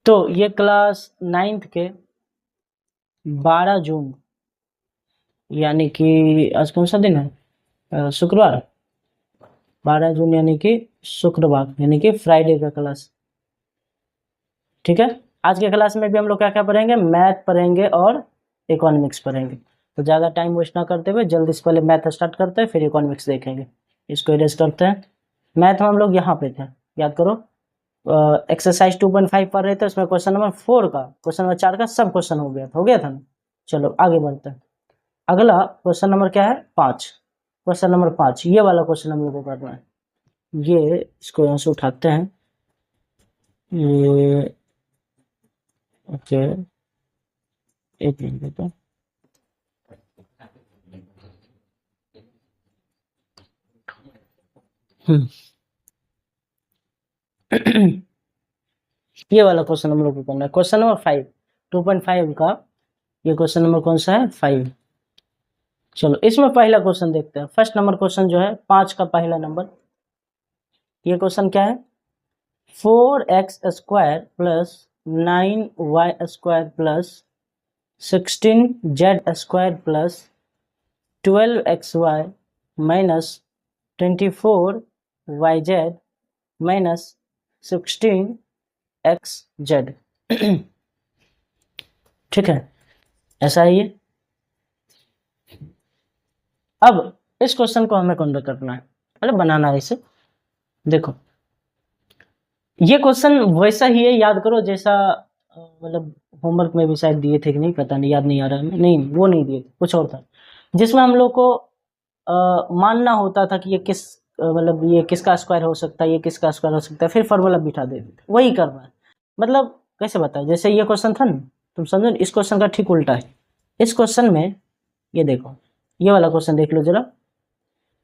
तो ये class 9th के 12 जून यानी कि आज कौन सा दिन है, शुक्रवार, 12 जून यानी कि शुक्रवार यानी कि फ्राइडे का क्लास। ठीक है, आज के क्लास में भी हम लोग क्या क्या पढ़ेंगे, मैथ पढ़ेंगे और इकोनॉमिक्स पढ़ेंगे। तो ज़्यादा टाइम वेस्ट ना करते हुए जल्दी से पहले मैथ स्टार्ट करते हैं, फिर इकोनॉमिक्स देखेंगे। इसको इरेज करते हैं। मैथ में हम लोग यहाँ पे थे, याद करो, एक्सरसाइज 2.5 पढ़ रहे थे, उसमें क्वेश्चन नंबर 4 का, क्वेश्चन नंबर 4 का सब क्वेश्चन हो गया था ना। चलो आगे बढ़ते हैं। अगला क्वेश्चन नंबर क्या है, 5। क्वेश्चन नंबर 5 ये वाला क्वेश्चन हम लोग को करना है। ये इसको यहाँ से उठाते हैं, ये ओके, एक मिनट देता। ये वाला क्वेश्चन हम लोग को करना है, क्वेश्चन नंबर 5, 2.5 का ये क्वेश्चन नंबर कौन सा है, 5। चलो इसमें पहला क्वेश्चन देखते हैं। फर्स्ट नंबर क्वेश्चन जो है 5 का पहला नंबर, ये क्वेश्चन क्या है, 4x square plus 9y square plus 16z square plus 12xy minus 24yz minus 16xz। ठीक है, ऐसा ही है। अब इस क्वेश्चन को हमें कन्वर्ट करना है, मतलब बनाना है इसे। देखो ये क्वेश्चन वैसा ही है, याद करो जैसा मतलब होमवर्क में भी शायद दिए थे कि नहीं, पता नहीं, याद नहीं आ रहा है। नहीं, वो नहीं दिए थे, कुछ और था, जिसमें हम लोग को मानना होता था कि ये किस मतलब ये किसका स्क्वायर हो सकता है, ये किसका स्क्वायर हो सकता है, फिर फॉर्मूला बिठा देते थे। वही करना है, मतलब कैसे बताए, जैसे ये क्वेश्चन था ना, तुम समझो, इस क्वेश्चन का ठीक उल्टा है। इस क्वेश्चन में ये देखो, ये वाला क्वेश्चन देख लो जरा।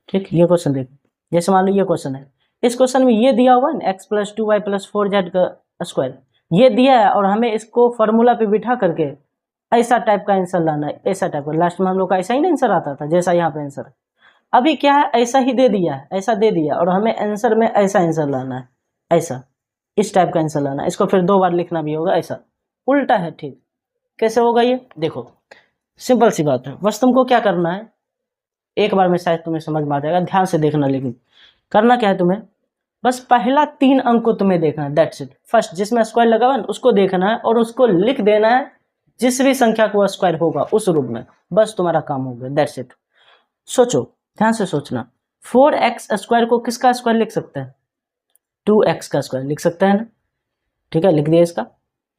ठीक, ये क्वेश्चन देखो, जैसे मान लो ये क्वेश्चन है, इस क्वेश्चन में ये दिया हुआ है x + 2y + 4z का स्क्वायर, ये दिया है, और हमें इसको फॉर्मूला पे बिठा करके ऐसा टाइप का आंसर लाना है, ऐसा टाइप का। लास्ट में हम लोग का ऐसा ही ना आंसर आता था, जैसा यहाँ पे आंसर है। अभी क्या है, ऐसा ही दे दिया है, ऐसा दे दिया, और हमें आंसर में ऐसा आंसर लाना है, ऐसा, इस टाइप का आंसर लाना है। इसको फिर 2 बार लिखना भी होगा, ऐसा उल्टा है। ठीक, कैसे होगा ये, देखो सिंपल सी बात है। बस तुमको क्या करना है, एक बार में शायद तुम्हें समझ में आ जाएगा, ध्यान से देखना। लेकिन करना क्या है तुम्हें, बस पहला 3 अंक को तुम्हें देखना है, दैट्स इट। फर्स्ट जिसमें स्क्वायर लगा हुआ है उसको देखना है और उसको लिख देना है, जिस भी संख्या को स्क्वायर होगा उस रूप में। बस तुम्हारा काम हो गया, दैट्स इट। सोचो, ध्यान से सोचना। 4x स्क्वायर को किसका स्क्वायर लिख सकते हैं, 2x का स्क्वायर लिख सकते हैं ना। ठीक है, लिख दिया इसका।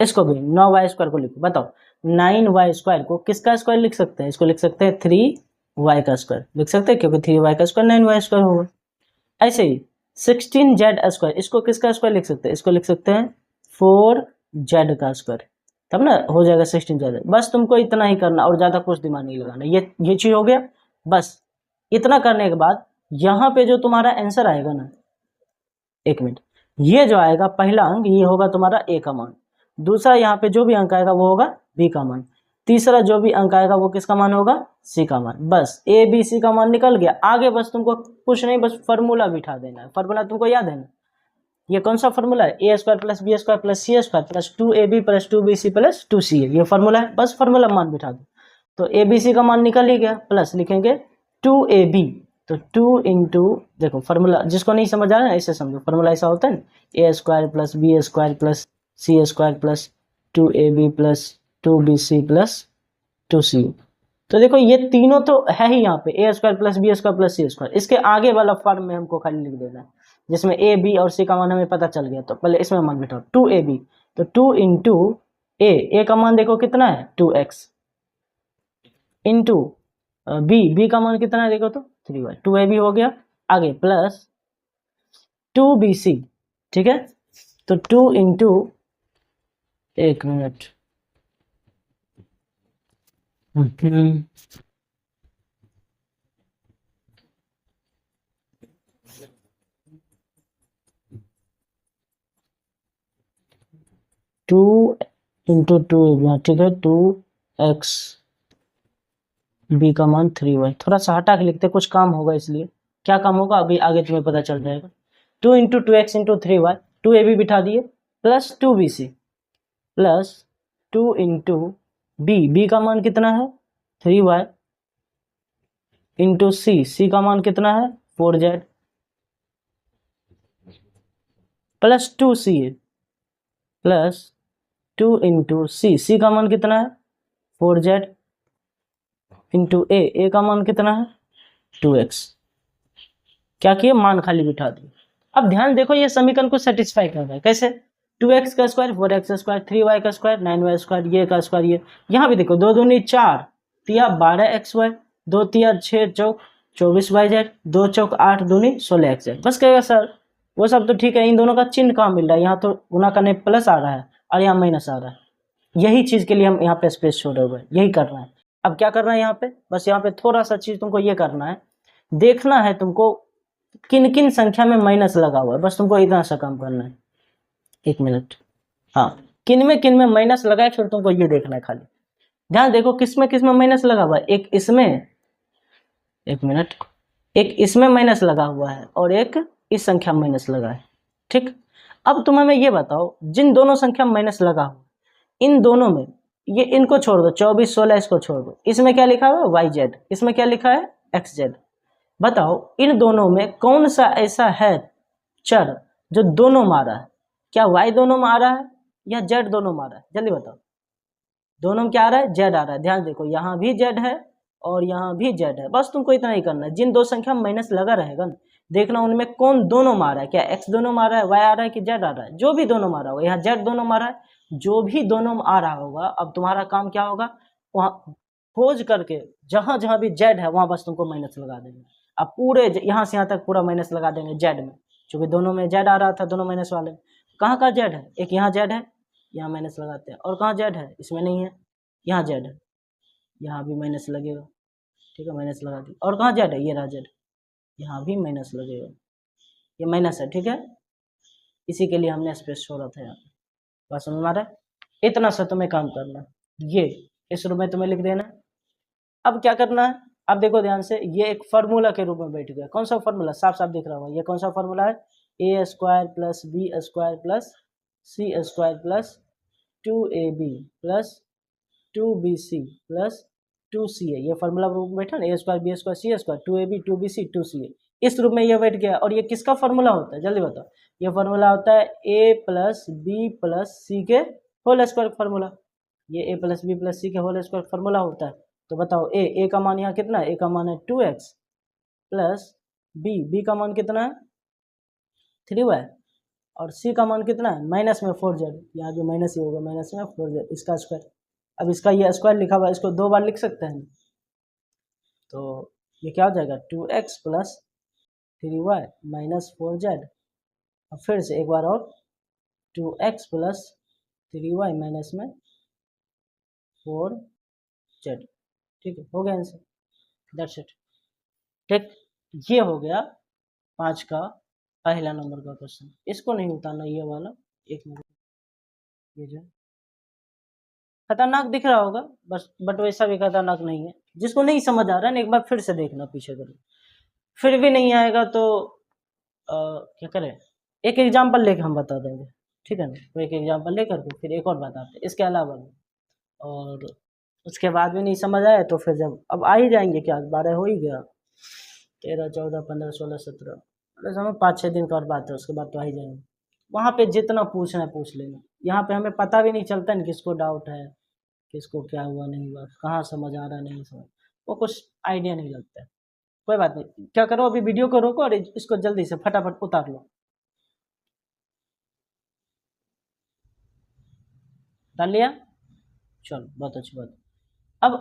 इसको भी 9y स्क्वायर को लिखो, बताओ 9y स्क्वायर को किसका स्क्वायर लिख सकते हैं, इसको लिख सकते हैं 3y का स्क्वायर लिख सकते हैं, क्योंकि 3y का स्क्वायर 9y स्क्वायर होगा। ऐसे ही 16z स्क्वायर, इसको किसका स्क्वायर लिख सकते हैं, इसको लिख सकते हैं 4z का स्क्वायर, तब ना हो जाएगा 16z। बस तुमको इतना ही करना, और ज्यादा कुछ दिमाग नहीं लगाना। ये चीज हो गया। बस इतना करने के बाद यहाँ पे जो तुम्हारा आंसर आएगा ना, एक मिनट, ये जो आएगा पहला अंक, ये होगा तुम्हारा a का मान। दूसरा यहाँ पे जो भी अंक आएगा वो होगा b का मान। तीसरा जो भी अंक आएगा वो किसका मान होगा, c का मान। बस a b c का मान निकल गया। आगे बस तुमको कुछ नहीं, बस फॉर्मूला बिठा देना है। फॉर्मूला तुमको याद है ना, ये कौन सा फॉर्मूला है, a² + b² + c² + 2ab + 2bc + 2c, ये फॉर्मूला है। बस फॉर्मूला मान बिठा दो, तो abc का मान निकल ही गया। प्लस लिखेंगे 2ab, तो 2 इंटू, देखो फॉर्मूला जिसको नहीं समझ आ रहा है ऐसे समझो, फॉर्मूला ऐसा होता है ना, a² + b² + c² + 2ab + 2bc + 2c। तो देखो ये तीनों तो है ही यहाँ पे, a² + b² + c²। इसके आगे वाला फॉर्म में हमको खाली लिख देना है, जिसमें a b और c का मान हमें पता चल गया। तो पहले इसमें मान बिठाओ, 2ab, तो 2 इंटू a का मान देखो कितना है 2x, इंटू b का मान कितना है देखो तो 3y, 2ab हो गया। आगे प्लस 2bc, ठीक है, तो 2 इंटू, एक मिनट, 2 इंटू 2, ठीक है, 2x, b का मान 3y। थोड़ा सा हटा के लिखते, कुछ काम होगा इसलिए। क्या काम होगा अभी आगे तुम्हें पता चल जाएगा। 2 into 2x into 3y, 2ab बिठा दिए, plus 2bc, plus 2 into B का मान कितना है 3y इंटू सी का मान कितना है 4z plus 2c plus 2 into सी का मान कितना है 4z इंटू ए का मान कितना है 2x। क्या किए मान खाली बिठा दिए। अब ध्यान देखो ये समीकरण को सेटिस्फाई कर रहा है कैसे 2x का स्क्वायर 4x का स्क्वायर 3y का स्क्वायर 9y स्क्वायर ये का स्क्वायर ये यहाँ भी देखो 2 दूनी 4 तिया 12xy 2 तिया 6 चौक 24yz 2 चौक 8 दूनी 16xz। बस कहेगा सर वो सब तो ठीक है इन दोनों का चिन्ह कहाँ मिल रहा है यहाँ तो गुना करने प्लस आ रहा है और यहाँ माइनस आ रहा है। यही चीज के लिए हम यहाँ पे स्पेस छोड़े हुए हैं यही करना है। अब क्या करना है यहाँ पे बस यहाँ पे थोड़ा सा चीज तुमको ये करना है देखना है तुमको किन किन संख्या में माइनस लगा हुआ है बस तुमको इतना सा काम करना है। 1 मिनट हाँ किन में माइनस लगा है फिर तुमको ये देखना है खाली। ध्यान देखो किस में माइनस लगा हुआ है एक इसमें 1 मिनट एक इसमें माइनस लगा हुआ है और एक इस संख्या में माइनस लगा है ठीक। अब तुम हमें ये बताओ जिन दोनों संख्या में माइनस लगा हुआ इन दोनों में ये इनको छोड़ दो 24 16 इसको छोड़ दो इसमें क्या लिखा हुआ है YZ इसमें क्या लिखा है XZ। बताओ इन दोनों में कौन सा ऐसा है चर जो दोनों मारा है क्या y दोनों में आ रहा है या z दोनों में आ रहा है जल्दी बताओ। दोनों में क्या आ रहा है z आ रहा है। ध्यान देखो यहाँ भी z है और यहाँ भी z है बस तुमको इतना ही करना है जिन दो संख्या में माइनस लगा रहेगा ना देखना उनमें कौन दोनों मारा है क्या x दोनों मारा है y आ रहा है कि z आ रहा है जो भी दोनों मारा होगा यहाँ z दोनों मारा है जो भी दोनों में आ रहा होगा। अब तुम्हारा काम क्या होगा वहाँ खोज करके जहां जहां भी z है वहां बस तुमको माइनस लगा देंगे। अब पूरे यहाँ से यहाँ तक पूरा माइनस लगा देंगे z में क्योंकि दोनों में z आ रहा था दोनों माइनस वाले। कहाँ का z है एक यहाँ z है यहाँ माइनस लगाते हैं और कहाँ z है इसमें नहीं है यहाँ z है यहाँ भी माइनस लगेगा ठीक है माइनस लगा दी। और कहाँ z है ये रहा z यहाँ भी माइनस लगेगा ये माइनस है ठीक है इसी के लिए हमने स्पेस छोड़ा था यहाँ पे। बस समझ में आ रहा है इतना सा तुम्हें काम करना ये इस रूप में तुम्हें लिख देना। अब क्या करना है अब देखो ध्यान से ये एक फार्मूला के रूप में बैठ गया। कौन सा फार्मूला साफ साफ दिख रहा होगा ये कौन सा फार्मूला है a square plus B square plus C square plus 2ab plus 2bc plus 2ca ये फार्मूला रूप में बैठा ना a square B square C square 2ab 2bc 2ca इस रूप में ये बैठ गया। और ये किसका फार्मूला होता है जल्दी बताओ ये फार्मूला होता है a प्लस बी प्लस सी के होल स्क्वायर फार्मूला। ये a प्लस बी प्लस सी के होल स्क्वायर फार्मूला होता है। तो बताओ a का मान यहाँ कितना है a का मान है 2x प्लस b का मान कितना है 3y और c का मान कितना है माइनस में 4z यहाँ भी माइनस ही होगा माइनस में 4z इसका स्क्वायर। अब इसका ये स्क्वायर लिखा हुआ है इसको 2 बार लिख सकते हैं तो ये क्या हो जाएगा 2x plus 3y minus 4z और फिर से एक बार और 2x प्लस 3y माइनस में 4z ठीक है हो गया आंसर दैट्स इट ठीक। ये हो गया 5 का पहला नंबर का क्वेश्चन। इसको नहीं उतारना ये वाला 1 मिनट ये जो खतरनाक दिख रहा होगा बस बट वैसा भी खतरनाक नहीं है। जिसको नहीं समझ आ रहा है ना एक बार फिर से देखना पीछे कर फिर भी नहीं आएगा तो क्या करें एक एग्जाम्पल लेके हम बता देंगे ठीक है ना। तो एक एग्जाम्पल लेकर के फिर एक और बताते हैं इसके अलावा भी। और उसके बाद भी नहीं समझ आया तो फिर जब अब आ ही जाएंगे क्या 12 हो ही गया 13 14 15 16 17 समय 5-6 दिन का और बात है उसके बाद तो आ ही जाएंगे। वहाँ पे जितना पूछना है पूछ लेना। यहाँ पे हमें पता भी नहीं चलता है किसको डाउट है किसको क्या हुआ नहीं हुआ कहाँ समझ आ रहा नहीं समझ वो कुछ आइडिया नहीं लगता है। कोई बात नहीं क्या करो अभी वीडियो को रोको और इसको जल्दी से फटाफट उतार लो। डाल लिया चलो बहुत अच्छी बात। अब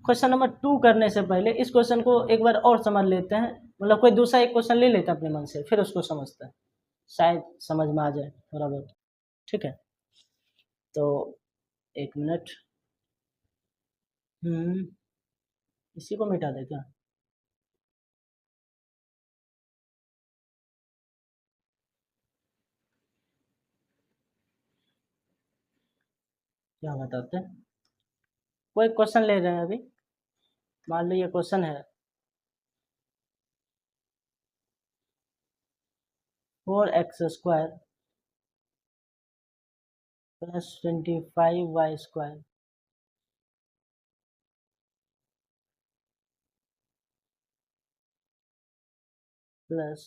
क्वेश्चन नंबर 2 करने से पहले इस क्वेश्चन को एक बार और समझ लेते हैं मतलब कोई दूसरा एक क्वेश्चन ले लेते हैं अपने मन से फिर उसको समझते हैं शायद समझ में आ जाए थोड़ा बहुत ठीक है। तो 1 मिनट इसी को मिटा दे क्या क्या बताते हैं कोई क्वेश्चन ले रहे हैं अभी मान लो ये क्वेश्चन है 4x square plus 25y² plus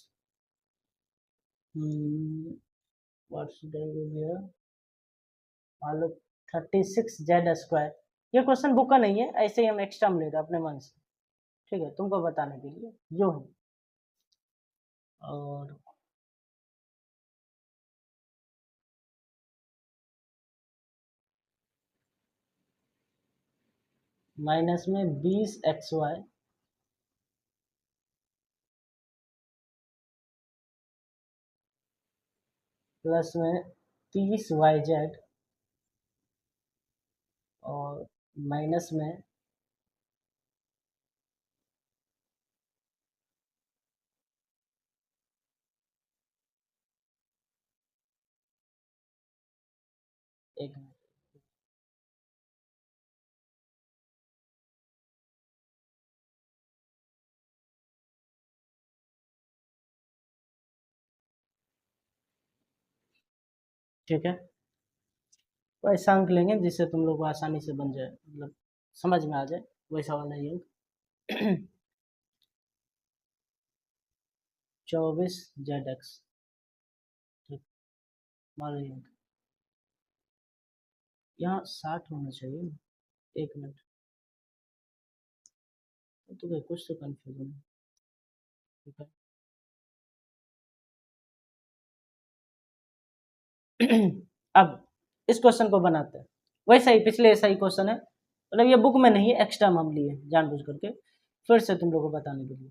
what should I give here? मान लो 36z²। ये क्वेश्चन बुक का नहीं है, ऐसे ही हम एक्स्ट्रा में ले रहे हैं अपने मन से, ठीक है, तुमको बताने के लिए जो है। और माइनस में 20xy प्लस में 30yz और माइनस में एक ठीक है, तो ऐसा अंक लेंगे जिससे तुम लोग को आसानी से बन जाए, मतलब समझ में आ जाए वैसा वाला ये अंक। 24zx, ठीक, मान लीजिए यहाँ 60 होना चाहिए। एक मिनट, तो भाई कुछ तो कंफ्यूजन है, ठीक है। अब इस क्वेश्चन को बनाते हैं वैसा ही, पिछले ऐसा ही क्वेश्चन है, मतलब ये बुक में नहीं है, एक्स्ट्रा हम लिए जानबूझ करके फिर से तुम लोगों को बताने के लिए।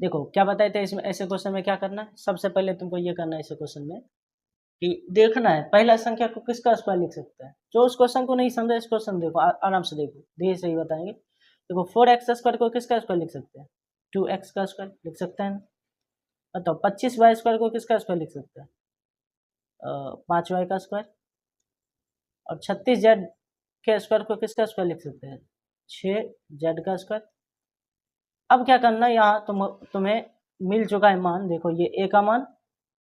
देखो क्या बताए थे इसमें, ऐसे क्वेश्चन में क्या करना है, सबसे पहले तुमको ये करना है ऐसे क्वेश्चन में कि देखना है पहला संख्या को किसका स्क्वायर लिख सकता है। जो उस क्वेश्चन को नहीं समझा, इस क्वेश्चन देखो आराम से देखो, धीरे से ही बताएंगे। देखो 4x² को किसका स्क्वायर लिख सकते हैं, 2x का स्क्वायर लिख सकते हैं। बताओ 25y² को किसका स्क्वायर लिख सकते हैं, 5y का स्क्वायर। और 36z के स्क्वायर को किसका स्क्वायर लिख सकते हैं, 6z का स्क्वायर। अब क्या करना है, यहाँ तुम्हें मिल चुका है मान, देखो ये a का मान,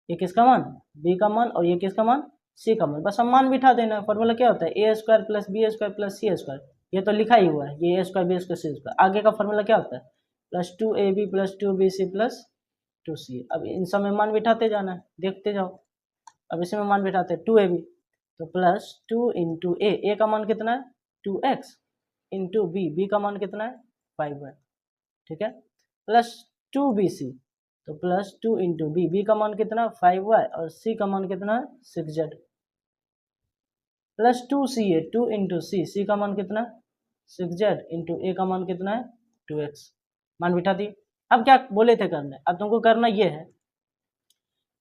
ये किसका मान, b का मान, और ये किसका मान, c का मान। बस हम मान बिठा देना। फॉर्मूला क्या होता है, a² plus b² plus c²। ये तो लिखा ही हुआ है, ये a² b² c²। आगे का फॉर्मूला क्या होता है, plus 2ab plus 2bc plus 2c। अब इन सब में मान बिठाते जाना है, देखते जाओ। अब इसमें मान बिठाते हैं 2ab, तो प्लस 2 इंटू ए का मान कितना है 2x, इंटू बी का मान कितना है 5y, ठीक है, प्लस 2bc, तो प्लस 2 इंटू बी का मान कितना 5y और c का मान कितना है 6z, प्लस 2ca, 2 इंटू सी का मान कितना 6z, इंटू ए का मान कितना है 2x। मान बिठा दी। अब क्या बोले थे करने, अब तुमको करना ये है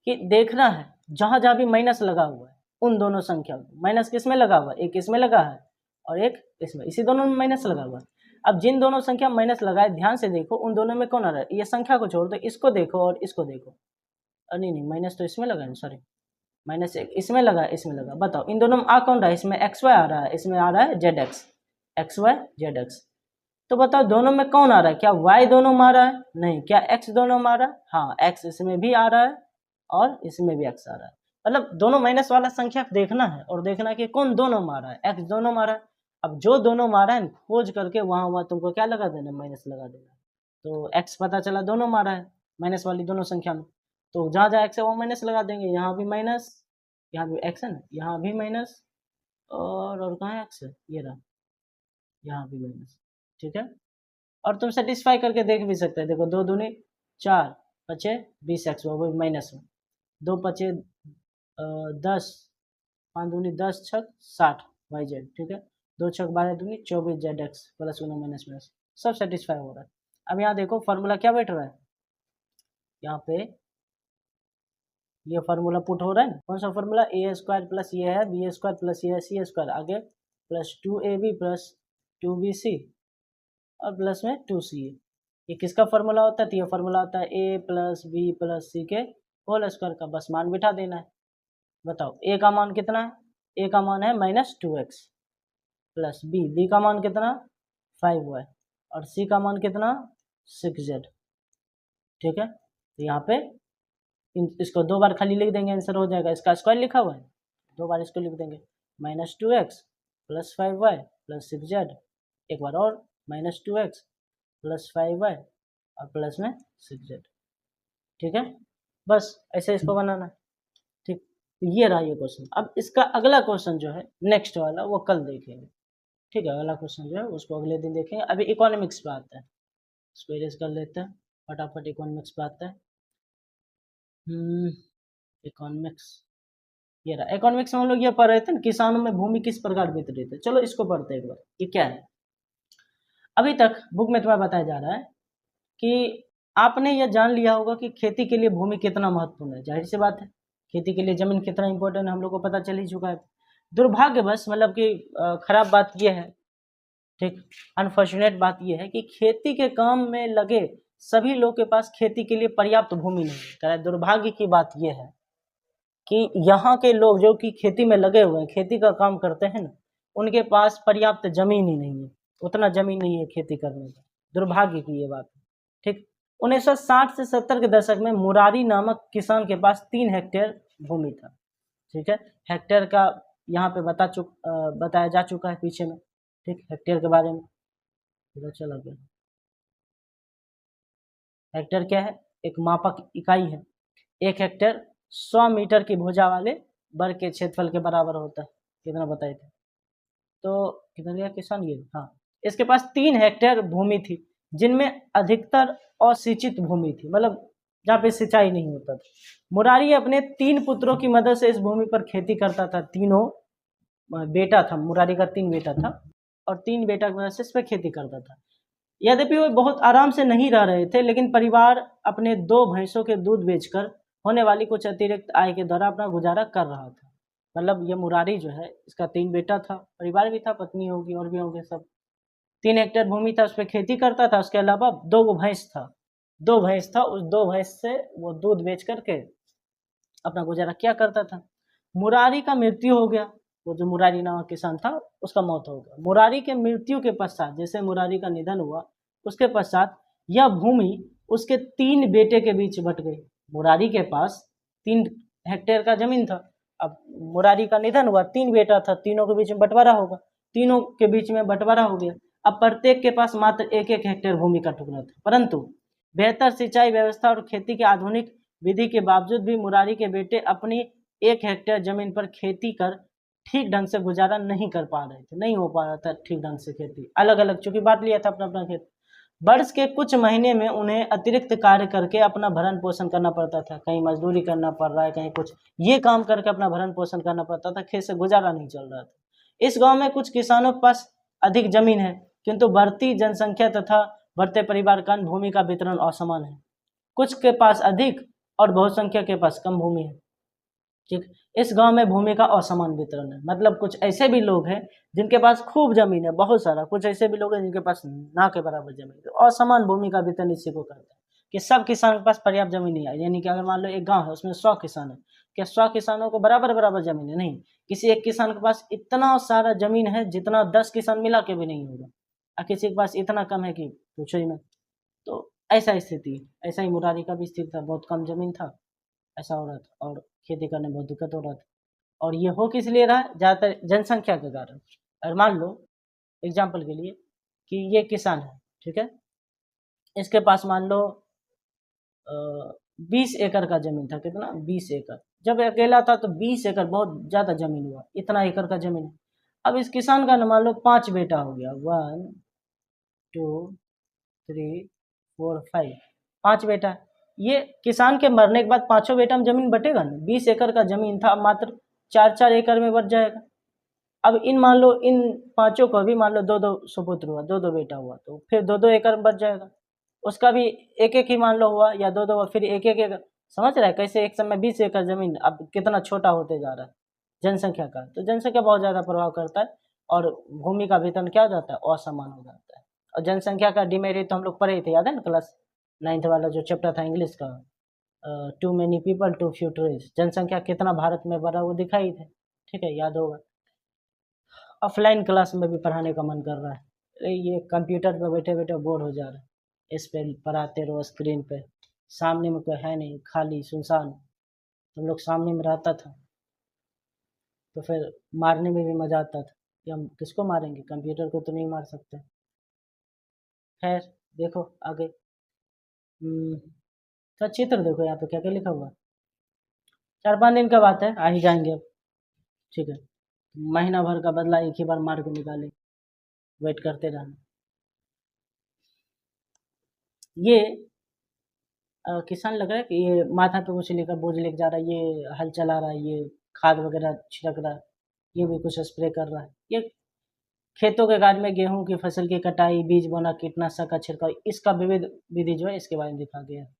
कि देखना है जहां जहां भी माइनस लगा हुआ है उन दोनों संख्या को, माइनस किस में लगा हुआ है, एक इसमें लगा है और एक इसमें, इसी दोनों में माइनस लगा हुआ है। अब जिन दोनों संख्या माइनस लगाए ध्यान से देखो, उन दोनों में कौन आ रहा है, ये संख्या को छोड़ दो, इसको देखो और इसको देखो। नहीं माइनस तो इसमें लगा है, सॉरी, माइनस एक इसमें लगा है, इसमें लगा। बताओ इन दोनों में आ कौन रहा है, इसमें XY आ रहा है, इसमें आ रहा है ZX, XY ZX। तो बताओ दोनों में कौन आ रहा है, क्या Y दोनों में आ रहा है, नहीं, क्या X दोनों में आ रहा है, हाँ X इसमें भी आ रहा है और इसमें भी X आ रहा है। मतलब दोनों माइनस वाला संख्या देखना है और देखना है कि कौन दोनों में आ रहा है, X दोनों में आ रहा है। अब जो दोनों में आ रहा है खोज करके वहां तुमको क्या लगा देना, माइनस लगा देना। तो X पता चला दोनों में आ रहा है, माइनस वाली दोनों संख्या में, तो जहाँ जहाँ X है वहाँ माइनस लगा देंगे। यहाँ भी माइनस, यहाँ भी X है ना, यहाँ भी माइनस, और कहाँ है X है, ये रहा, यहाँ भी माइनस, ठीक है। और तुम सेटिस्फाई करके देख भी सकते हैं। देखो 2 दूनी 4, पचे 20x, वो माइनस में, 2 पचे 10, 5 दूनी 10, 6 60 yz, ठीक है, 2 6 12 दूनी 24 zx, प्लस उन्हें माइनस माइनस सब सेटिस्फाई हो रहा है। अब यहाँ देखो फार्मूला क्या बैठ रहा है, यहाँ पे ये फार्मूला पुट हो रहा है, कौन सा फार्मूला, a² प्लस ये है b² प्लस ये है c², आगे प्लस 2ab प्लस 2bc और प्लस में 2c। ये किसका फार्मूला होता है, तो ये फार्मूला होता है a प्लस बी प्लस सी के होल स्क्वायर का। बस मान बिठा देना है। बताओ a का मान कितना है, a का मान है -2x, प्लस बी का मान कितना 5y और c का मान कितना 6z, ठीक है। तो यहाँ पे इसको 2 बार खाली लिख देंगे, आंसर हो जाएगा। इसका स्क्वायर लिखा हुआ है, 2 बार इसको लिख देंगे, -2x plus 5y plus 6z, एक बार और -2x प्लस 5y और प्लस में 6z। ठीक है, बस ऐसे इसको बनाना है। ठीक, तो ये रहा ये क्वेश्चन। अब इसका अगला क्वेश्चन जो है नेक्स्ट वाला वो कल देखेंगे। ठीक है, अगला क्वेश्चन जो है उसको अगले दिन देखेंगे। अभी इकोनॉमिक्स पे आता है, इसको इरेज कर लेते हैं फटाफट। इकोनॉमिक्स पे आता है, इकोनॉमिक्स ये रहा। इकोनॉमिक्स में हम लोग ये पढ़ रहे थे ना, किसानों में भूमि किस प्रकार वितरित है। चलो इसको पढ़ते हैं एक बार, ये क्या है। अभी तक बुक में तुम्हें बताया जा रहा है कि आपने यह जान लिया होगा कि खेती के लिए भूमि कितना महत्वपूर्ण है। जाहिर सी बात है, खेती के लिए जमीन कितना इंपॉर्टेंट है हम लोग को पता चल ही चुका है। दुर्भाग्यवश मतलब कि खराब बात यह है, ठीक, अनफॉर्चुनेट बात यह है कि खेती के काम में लगे सभी लोग के पास खेती के लिए पर्याप्त भूमि नहीं है। दुर्भाग्य की बात यह है कि यहाँ के लोग जो कि खेती में लगे हुए हैं, खेती का काम करते हैं ना, उनके पास पर्याप्त जमीन ही नहीं है, उतना जमीन नहीं है खेती करने का। दुर्भाग्य की ये बात है। ठीक, 1960 से 70 के दशक में मुरारी नामक किसान के पास 3 हेक्टेयर भूमि था। ठीक है, हेक्टेयर का यहाँ पे बताया जा चुका है पीछे में। ठीक, हेक्टेयर के बारे में पता चला गया। हेक्टेयर क्या है, एक मापक इकाई है। 1 हेक्टेयर 100 मीटर की भुजा वाले वर्ग के क्षेत्रफल के बराबर होता है। कितना बताए थे, तो कितना लिया किसान ये। हाँ, इसके पास 3 हेक्टेयर भूमि थी, जिनमें अधिकतर असिंचित भूमि थी, मतलब जहाँ पे सिंचाई नहीं होता था। मुरारी अपने 3 पुत्रों की मदद से इस भूमि पर खेती करता था। तीनों बेटा था, मुरारी का 3 बेटा था और 3 बेटा की मदद से इस पर खेती करता था। यद्यपि वो बहुत आराम से नहीं रह रहे थे, लेकिन परिवार अपने 2 भैंसों के दूध बेचकर होने वाली कुछ अतिरिक्त आय के द्वारा अपना गुजारा कर रहा था। मतलब ये मुरारी जो है, इसका 3 बेटा था, परिवार भी था, पत्नी होगी और भी होंगे सब। 3 हेक्टेयर भूमि था, उस पर खेती करता था। उसके अलावा 2 भैंस था, 2 भैंस था, उस 2 भैंस से वो दूध बेच करके अपना गुजारा क्या करता था। मुरारी का मृत्यु हो गया, वो जो मुरारी नामक किसान था उसका मौत हो गया। मुरारी के मृत्यु के पश्चात, जैसे मुरारी का निधन हुआ उसके पश्चात यह भूमि उसके 3 बेटे के बीच बट गई। मुरारी के पास 3 हेक्टेयर का जमीन था। अब मुरारी का निधन हुआ, 3 बेटा था, तीनों के बीच में बंटवारा होगा, तीनों के बीच में बंटवारा हो गया। अब प्रत्येक के पास मात्र 1-1 हेक्टेयर भूमि का टुकड़ा था। परंतु बेहतर सिंचाई व्यवस्था और खेती के आधुनिक विधि के बावजूद भी मुरारी के बेटे अपनी 1 हेक्टेयर जमीन पर खेती कर ठीक ढंग से गुजारा नहीं कर पा रहे थे, नहीं हो पा रहा था ठीक ढंग से खेती। अलग अलग चूंकि बांट लिया था अपना अपना खेत। वर्ष के कुछ महीने में उन्हें अतिरिक्त कार्य करके अपना भरण पोषण करना पड़ता था। कहीं मजदूरी करना पड़ रहा है, कहीं कुछ, ये काम करके अपना भरण पोषण करना पड़ता था। खेत से गुजारा नहीं चल रहा था। इस गांव में कुछ किसानों के पास अधिक जमीन है, किंतु बढ़ती जनसंख्या तथा बढ़ते परिवार का भूमि का वितरण असमान है। कुछ के पास अधिक और बहुसंख्यक के पास कम भूमि है। ठीक, इस गांव में भूमि का असमान वितरण है। मतलब कुछ ऐसे भी लोग हैं जिनके पास खूब जमीन है, बहुत सारा, कुछ ऐसे भी लोग हैं जिनके पास ना के बराबर जमीन है। तो असमान भूमि का वितरण इसी को करता है कि सब किसान के पास पर्याप्त जमीन नहीं है। यानी कि अगर मान लो एक गांव है, उसमें 100 किसान है, क्या 100 किसानों को बराबर बराबर जमीन है? नहीं, किसी एक किसान के पास इतना सारा जमीन है जितना 10 किसान मिला के भी नहीं होगा, और किसी के पास इतना कम है कि पूछो ही मत। तो ऐसा स्थिति है। ऐसा ही मुरारी का भी स्थिति था, बहुत कम जमीन था, ऐसा हो रहा था और खेती करने में बहुत दिक्कत हो रहा था। और ये हो किस लिए रहा है? ज़्यादातर जनसंख्या के कारण। अगर मान लो एग्जाम्पल के लिए कि ये किसान है, ठीक है, इसके पास मान लो 20 एकड़ का जमीन था। कितना? 20 एकड़। जब अकेला था तो 20 एकड़ बहुत ज़्यादा जमीन हुआ, इतना एकड़ का जमीन है। अब इस किसान का मान लो 5 बेटा हो गया, 1 2 3 4 5, 5 बेटा। ये किसान के मरने के बाद पांचों बेटा में जमीन बटेगा ना। 20 एकड़ का जमीन था, मात्र 4-4 एकड़ में बट जाएगा। अब इन मान लो इन पांचों को भी मान लो 2-2 सुपुत्र हुआ, 2-2 बेटा हुआ, तो फिर 2-2 एकड़ बच जाएगा। उसका भी 1-1 ही मान लो हुआ, या 2-2 हुआ, फिर 1-1 एकड़। समझ रहा है कैसे एक समय 20 एकड़ जमीन अब कितना छोटा होते जा रहा है जनसंख्या का। तो जनसंख्या बहुत ज्यादा प्रभाव करता है और भूमि का वितरण क्या हो जाता है? असमान हो जाता है। और जनसंख्या का डिमेरिट तो हम लोग पढ़े ही थे, याद है ना, क्लास 9th वाला जो चैप्टर था इंग्लिश का, too many people too few trees. जनसंख्या कितना भारत में बढ़ा वो दिखाई थे, ठीक है, याद होगा। ऑफलाइन क्लास में भी पढ़ाने का मन कर रहा है, अरे ये कंप्यूटर पे बैठे बैठे बोर हो जा रहा है। इस पे पढ़ाते रहो स्क्रीन पे, सामने में कोई है नहीं, खाली सुनसान। तुम लोग सामने में रहता था तो फिर मारने में भी मज़ा आता था कि हम किसको मारेंगे, कंप्यूटर को तो नहीं मार सकते। खैर देखो आगे। तो चित्र देखो यहाँ पे क्या क्या लिखा हुआ है। 4-5 दिन का बात है, आ ही जाएंगे अब। ठीक है, महीना भर का बदला एक ही बार मार के निकाले, वेट करते रहना। ये किसान लग रहा है कि ये माथा पे कुछ लेकर बोझ लेके जा रहा है, ये हल चला रहा है, ये खाद वगैरह छिड़क रहा है, ये भी कुछ स्प्रे कर रहा है। ये खेतों के कार्य में गेहूं की फसल की कटाई, बीज बोना, कीटनाशक का छिड़काव, इसका विविध विधि जो है इसके बारे में दिखा गया है।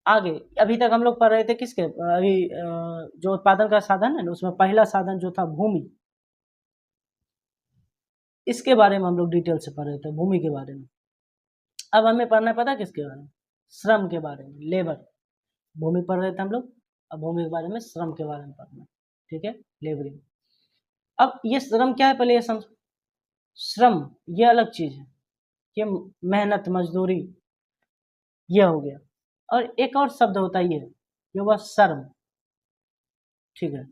आगे अभी तक हम लोग पढ़ रहे थे किसके, अभी जो उत्पादन का साधन है ना, उसमें पहला साधन जो था भूमि, इसके बारे में हम लोग डिटेल से पढ़ रहे थे, भूमि के बारे में। अब हमें पढ़ना है पता किसके बारे में, श्रम के बारे में, लेबर। भूमि पढ़ रहे थे हम लोग, अब भूमि के बारे में श्रम के बारे में पढ़ना है। ठीक है, लेबरिंग। अब ये श्रम क्या है पहले ये समझो। श्रम ये अलग चीज है, ये मेहनत मजदूरी ये हो गया। और एक और शब्द होता है ये हुआ शर्म। ठीक है,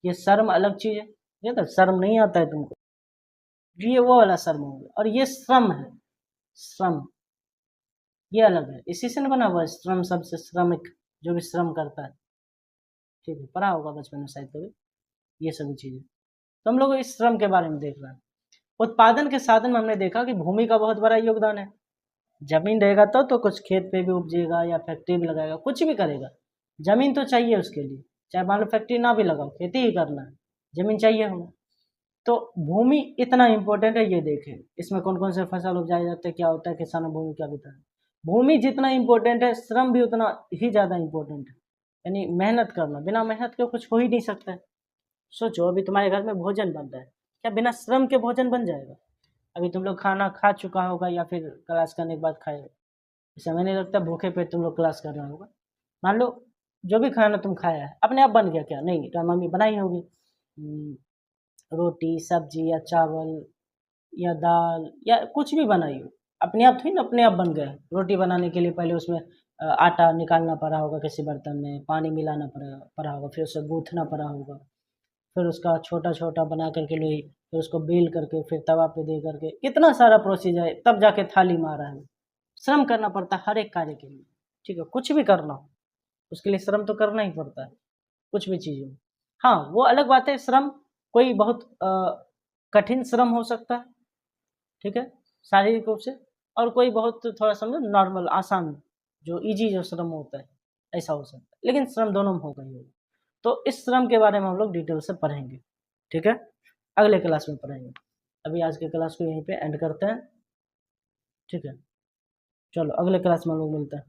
ये शर्म अलग चीज है, ये तो शर्म नहीं आता है तुमको, ये वो वाला शर्म हो गया। और ये श्रम है, श्रम ये अलग है, इसी से न बना हुआ है श्रम शब्द से, श्रमिक जो भी श्रम करता है। ठीक है, पढ़ा होगा बचपन में शायद कभी ये सभी चीजें। तो हम लोग इस श्रम के बारे में देख रहे हैं। उत्पादन के साधन में हमने देखा कि भूमि का बहुत बड़ा योगदान है। जमीन रहेगा तो कुछ खेत पे भी उपजेगा या फैक्ट्री भी लगाएगा, कुछ भी करेगा, जमीन तो चाहिए उसके लिए। चाहे मान लो फैक्ट्री ना भी लगाओ, खेती ही करना है, जमीन चाहिए हमें। तो भूमि इतना इंपॉर्टेंट है, ये देखें इसमें कौन कौन से फसल उपजाए जाते हैं, क्या होता है, किसानों भूमि क्या बिता है। भूमि जितना इंपॉर्टेंट है, श्रम भी उतना ही ज़्यादा इंपॉर्टेंट है। यानी मेहनत करना, बिना मेहनत के कुछ हो ही नहीं सकता है। सोचो अभी तुम्हारे घर में भोजन बन रहा है, क्या बिना श्रम के भोजन बन जाएगा? अभी तुम लोग खाना खा चुका होगा या फिर क्लास करने के बाद खाएगा, ऐसा हमें नहीं लगता भूखे पेट तुम लोग क्लास कर रहा होगा। मान लो जो भी खाना तुम खाया है अपने आप बन गया क्या? नहीं, तो मम्मी बनाई होगी। रोटी सब्जी या चावल या दाल या कुछ भी बनाई हो, अपने आप थी ना, अपने आप बन गया। रोटी बनाने के लिए पहले उसमें आटा निकालना पड़ा होगा किसी बर्तन में, पानी मिलाना पड़ा होगा, फिर उसे गूँथना पड़ा होगा, फिर उसका छोटा छोटा बना करके लोई, फिर उसको बेल करके फिर तवा पे दे करके, कितना सारा प्रोसीजर है, तब जाके थाली में आ रहा है। श्रम करना पड़ता है हर एक कार्य के लिए। ठीक है, कुछ भी करना हो उसके लिए श्रम तो करना ही पड़ता है, कुछ भी चीज़ हो। हाँ, वो अलग बात है, श्रम कोई बहुत कठिन श्रम हो सकता है, ठीक है, शारीरिक रूप से, और कोई बहुत थोड़ा समझो नॉर्मल आसान, जो इजी जो श्रम होता है ऐसा हो सकता है, लेकिन श्रम दोनों में होगा ही होगा। तो इस श्रम के बारे में हम लोग डिटेल से पढ़ेंगे। ठीक है, अगले क्लास में पढ़ेंगे। अभी आज के क्लास को यहीं पे एंड करते हैं। ठीक है, चलो अगले क्लास में हम लोग मिलते हैं।